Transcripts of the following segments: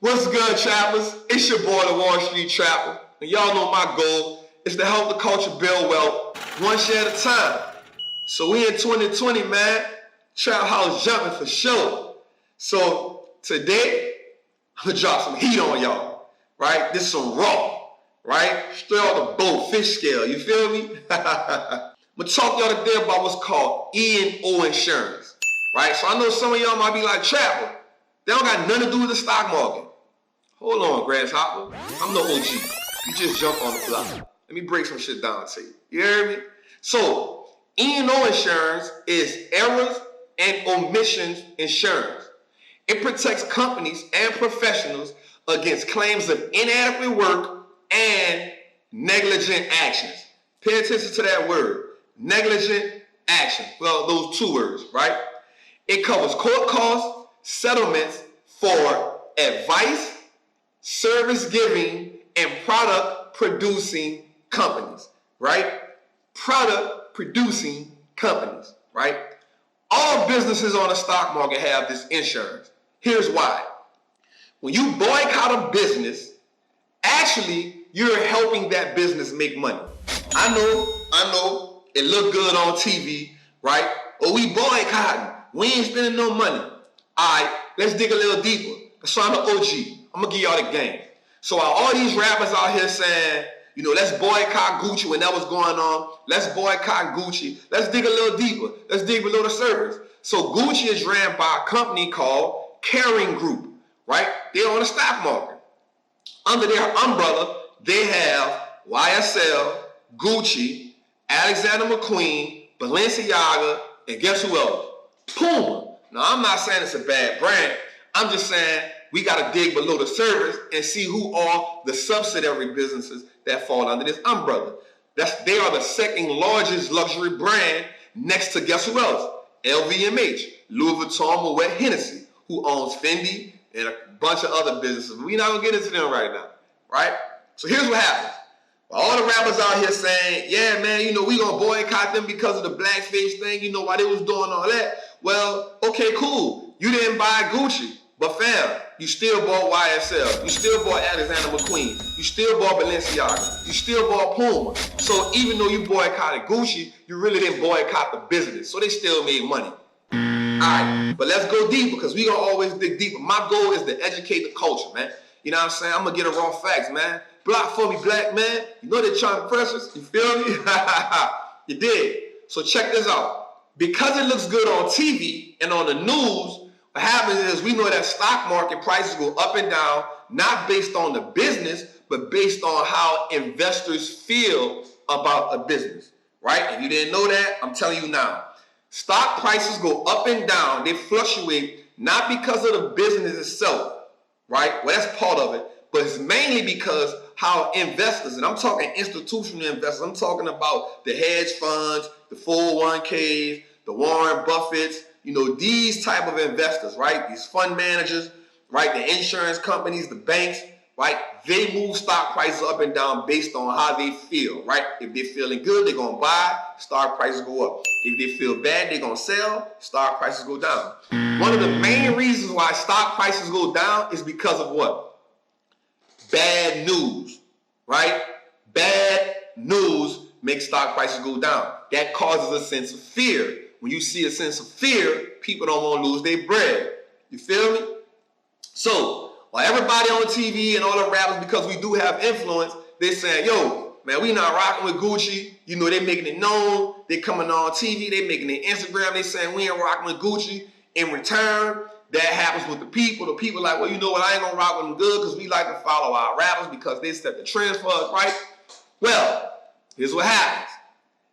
What's good, trappers? It's your boy, the Wallstreet Trapper. And y'all know my goal is to help the culture build wealth one share at a time. So we in 2020, man. Trap house jumping for sure. So today, I'm gonna drop some heat on y'all, right? This is some raw, right? Straight off the boat, fish scale, you feel me? I'm gonna talk to y'all today about what's called E&O insurance, right? So I know some of y'all might be like, Trapper, they don't got nothing to do with the stock market. Hold on, Grasshopper. I'm the OG. You just jump on the block. Let me break some shit down to you. You hear me? So, E&O insurance is errors and omissions insurance. It protects companies and professionals against claims of inadequate work and negligent actions. Pay attention to that word, negligent action. Well, those two words, right? It covers court costs, settlements for advice, service giving, and product producing companies, right? Product producing companies, right? All businesses on the stock market have this insurance. Here's why. When you boycott a business, actually, you're helping that business make money. I know, it look good on TV, right? Oh, we boycotting. We ain't spending no money. All right, let's dig a little deeper. So I'm the OG. I'm gonna give y'all the game. So while all these rappers out here saying, you know, let's boycott Gucci when that was going on, let's boycott Gucci, let's dig a little deeper. Let's dig below the surface. So Gucci is ran by a company called Caring Group, right? They're on the stock market. Under their umbrella, they have YSL, Gucci, Alexander McQueen, Balenciaga, and guess who else? Puma. Now, I'm not saying it's a bad brand. I'm just saying we got to dig below the surface and see who are the subsidiary businesses that fall under this umbrella. They are the second largest luxury brand next to guess who else? LVMH, Louis Vuitton, Moet Hennessy, who owns Fendi and a bunch of other businesses. We're not going to get into them right now, right? So here's what happens. All the rappers out here saying, yeah, man, you know, we going to boycott them because of the blackface thing, you know, why they was doing all that. Well, okay, cool. You didn't buy Gucci, but fam, you still bought YSL. You still bought Alexander McQueen. You still bought Balenciaga. You still bought Puma. So even though you boycotted Gucci, you really didn't boycott the business. So they still made money. All right, but let's go deeper because we going to always dig deeper. My goal is to educate the culture, man. You know what I'm saying? I'm going to get the raw facts, man. Block for me, black man. You know they're trying to press us. You feel me? You did. So check this out. Because it looks good on TV and on the news, what happens is we know that stock market prices go up and down, not based on the business, but based on how investors feel about a business, right? If you didn't know that, I'm telling you now. Stock prices go up and down. They fluctuate not because of the business itself, right? Well, that's part of it, but it's mainly because how investors, and I'm talking institutional investors, I'm talking about the hedge funds, the 401ks, the Warren Buffetts, you know, these type of investors, right? These fund managers, right? The insurance companies, the banks, right? They move stock prices up and down based on how they feel, right? If they're feeling good, they're going to buy, stock prices go up. If they feel bad, they're going to sell, stock prices go down. One of the main reasons why stock prices go down is because of what? Bad news, right? Bad news makes stock prices go down. That causes a sense of fear. When you see a sense of fear, people don't want to lose their bread. You feel me? So, while everybody on TV and all the rappers, because we do have influence, they're saying, yo, man, we not rocking with Gucci. You know, they making it known. They coming on TV. They making it Instagram. They saying we ain't rocking with Gucci. In return, that happens with the people. The people like, well, you know what? I ain't going to rock with them good because we like to follow our rappers because they set the trends for us, right? Well, here's what happens.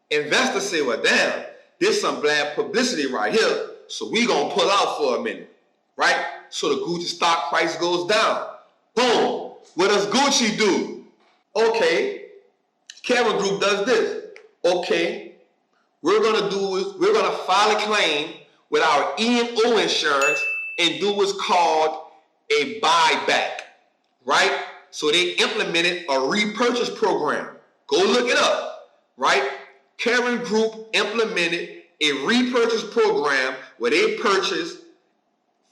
Investors say, well, damn, there's some bad publicity right here, so we gonna pull out for a minute, right? So the Gucci stock price goes down. Boom. What does Gucci do? Okay, Caring Group does this. Okay, we're gonna file a claim with our E&O insurance and do what's called a buyback, right? So they implemented a repurchase program. Go look it up, right? Caring Group implemented a repurchase program where they purchased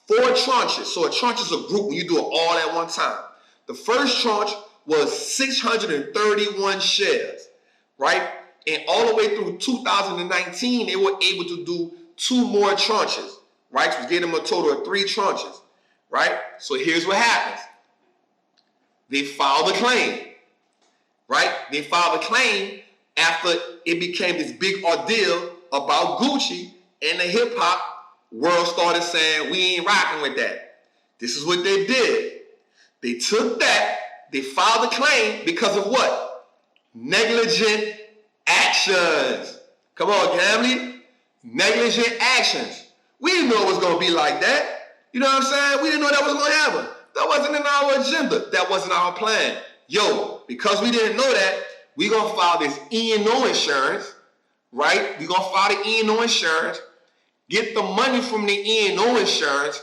4 tranches. So a tranche is a group when you do it all at one time. The first tranche was 631 shares, right? And all the way through 2019, they were able to do 2 more tranches, right? So we gave them a total of 3 tranches, right? So here's what happens. They filed a claim, right? They filed a claim after it became this big ordeal about Gucci, and the hip-hop world started saying, we ain't rocking with that. This is what they did. They took that, they filed a claim because of what? Negligent actions. Come on, Gammy. Negligent actions. We didn't know it was going to be like that. You know what I'm saying? We didn't know that was going to happen. That wasn't in our agenda. That wasn't our plan. Yo, because we didn't know that, we're going to file this E&O insurance, right? We're going to file the E&O insurance, get the money from the E&O insurance,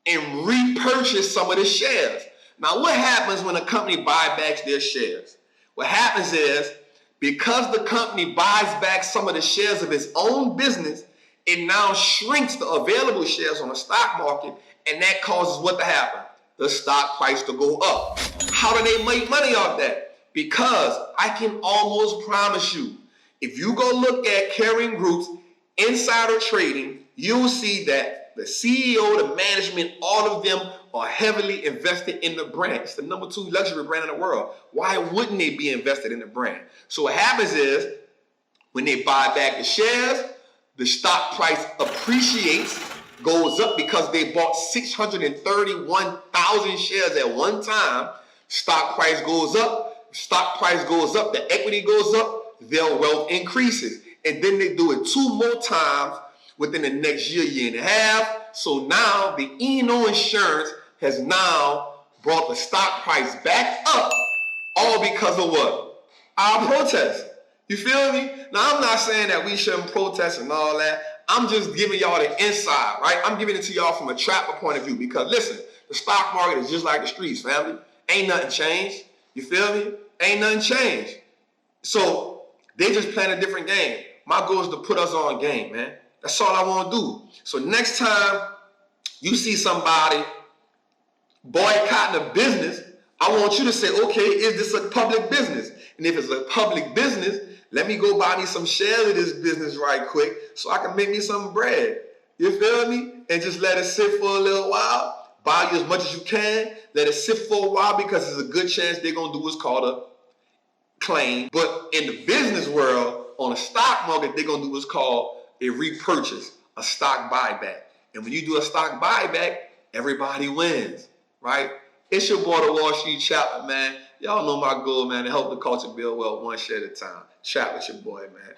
and repurchase some of the shares. Now, what happens when a company buys back their shares? What happens is, because the company buys back some of the shares of its own business, it now shrinks the available shares on the stock market, and that causes what to happen? The stock price to go up. How do they make money off that? Because I can almost promise you, if you go look at Caring Group's insider trading, you'll see that the CEO, the management, all of them are heavily invested in the brand. It's the number 2 luxury brand in the world. Why wouldn't they be invested in the brand? So what happens is, when they buy back the shares, the stock price appreciates, goes up because they bought 631,000 shares at one time. Stock price goes up. Stock price goes up. The equity goes up. Their wealth increases. And then they do it 2 more times within the next year, year and a half. So now the E&O insurance has now brought the stock price back up, all because of what? Our protest. You feel me? Now, I'm not saying that we shouldn't protest and all that. I'm just giving y'all the inside, right? I'm giving it to y'all from a trapper point of view because, listen, the stock market is just like the streets, family. Ain't nothing changed. You feel me? Ain't nothing changed. So they just playing a different game. My goal is to put us on game, man. That's all I want to do. So next time you see somebody boycotting a business, I want you to say, okay, is this a public business? And if it's a public business, let me go buy me some shares of this business right quick so I can make me some bread. You feel me? And just let it sit for a little while. Buy you as much as you can. Let it sit for a while because there's a good chance they're going to do what's called a claim. But in the business world, on the stock market, they're going to do what's called a repurchase, a stock buyback. And when you do a stock buyback, everybody wins, right? It's your boy, the Wall Street Trappin, man. Y'all know my goal, man, to help the culture build wealth one share at a time. Trap with your boy, man.